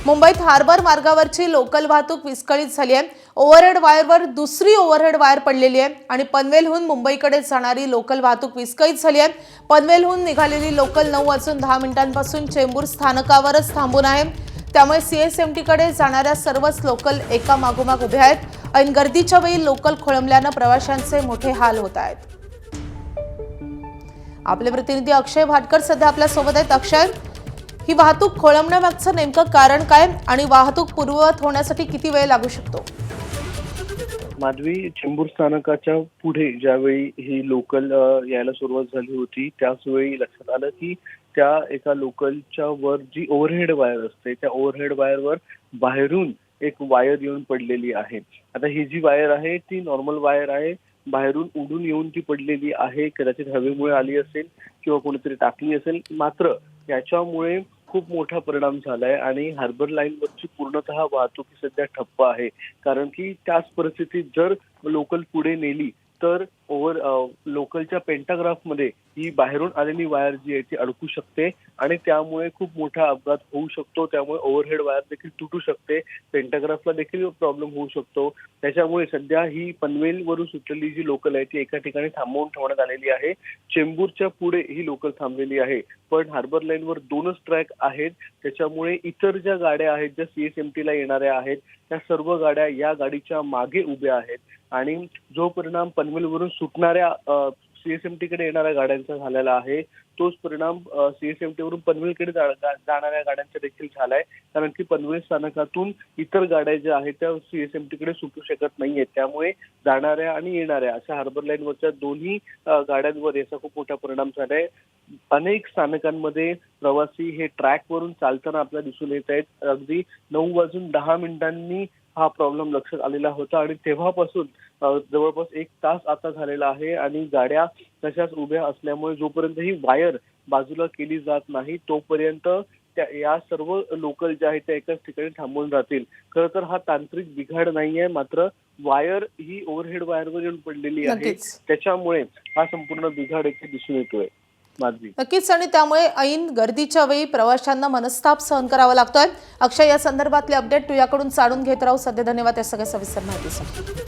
मुंबईत हार्बर मार्गावरची लोकल वाहतूक विस्कळीत झाली आहे। ओव्हरहेड वायरवर दुसरी ओव्हरहेड वायर पडलेली आहे आणि पनवेलहून मुंबईकडे जाणारी लोकल वाहतूक विस्कळीत झाली आहे। पनवेलहून निघालेली लोकल 9:10 चेंबूर स्थानकावरच थांबून आहे। त्यामुळे सीएसएमटी कडे जाणाऱ्या सर्वच लोकल एका मागोमाग उभ्या आहेत आणि गर्दीच्या वेळी लोकल खोळंबल्याने प्रवाशांचे मोठे हाल होत आहेत। आपले प्रतिनिधी अक्षय भाटकर सध्या आपल्या सोबत आहेत। अक्षय, ही वाहतूक खोळंबण्यामागचं नेमकं कारण काय आणि वाहतूक पूर्ववत होण्यासाठी किती वेळ लागू शकतो? माधवी, चेंबूर स्थानकाच्या पुढे ज्यावेळी ही लोकल यायला सुरुवात झाली होती त्याच वेळी लक्षात आलं की त्या एका लोकलच्या वर जी ओव्हरहेड वायर असते त्या ओव्हरहेड वायरवर बाहेरून एक वायर येऊन पडलेली आहे। आता ही जी वायर आहे ती नॉर्मल वायर आहे, बाहेरून उडून येऊन ती पडलेली आहे। कदाचित हवेमुळे आली असेल किंवा कोणीतरी टाकली असेल, मात्र याच्यामुळे खूप मोठा परिणाम झालाय आणि हार्बर लाईनवरची पूर्णतः वाहतूक सध्या ठप्प आहे। कारण की त्याच परिस्थितीत जर लोकल पुढे नेली तर लोकलच्या पेंटाग्राफमध्ये ही बाहेरून आलेली वायर जी आहे ती अडकू शकते आणि त्यामुळे खूप मोठा अपघात होऊ शकतो। त्यामुळे ओव्हरहेड वायर देखील तुटू शकते, पेंटाग्राफला देखील प्रॉब्लेम होऊ शकतो। त्याच्यामुळे सध्या ही पनवेलवरून सुटलेली जी लोकल आहे ती एका ठिकाणी थांबवून ठेवण्यात आलेली आहे। चेंबूरच्या पुढे ही लोकल थांबलेली आहे, पण हार्बर लाईनवर 2च ट्रॅक आहेत। त्याच्यामुळे इतर ज्या गाड्या आहेत ज्या सीएसएमटीला येणाऱ्या आहेत त्या सर्व गाड्या या गाडीच्या मागे उभ्या आहेत आणि जो परिणाम पनवेलवरून सुटणाऱ्या सीएसएमटीकडे येणाऱ्या गाड्यांचा झालेला आहे तोच परिणाम सीएसएमटीवरून पनवेलकडे जाणाऱ्या गाड्यांचा देखील झालाय। कारण की पनवेल स्थानकातून इतर गाड्या ज्या आहेत त्या सीएसएमटीकडे सुटू शकत नाहीयेत, त्यामुळे जाणाऱ्या आणि येणाऱ्या अशा हार्बर लाईनवरच्या दोन्ही गाड्यांवर याचा खूप मोठा परिणाम झालाय। अनेक स्थानकांमध्ये प्रवासी हे ट्रॅकवरून चालताना आपल्याला दिसून येत आहेत। अगदी 9:10 हा प्रॉब्लेम लक्षात आलेला होता आणि तेव्हापासून जवळपास 1 तास आता झालेला आहे आणि गाड्या तशाच उभ्या असल्यामुळे जोपर्यंत ही वायर बाजूला केली जात नाही तोपर्यंत या सर्व लोकल ज्या आहेत त्या एकाच ठिकाणी थांबून राहतील। खरं तर हा तांत्रिक बिघाड नाहीये, मात्र वायर ही ओव्हरहेड वायरवर येऊन पडलेली आहे, त्याच्यामुळे हा संपूर्ण बिघाड इथे दिसून येतोय। नक्कीच, आणि त्यामुळे ऐन गर्दीच्या वेळी प्रवाशांना मनस्ताप सहन करावा लागतोय। अक्षय, या संदर्भातले अपडेट तुझ्याकडून जाणून घेत राहू। सध्या धन्यवाद या सगळ्या सविस्तर माहितीसाठी।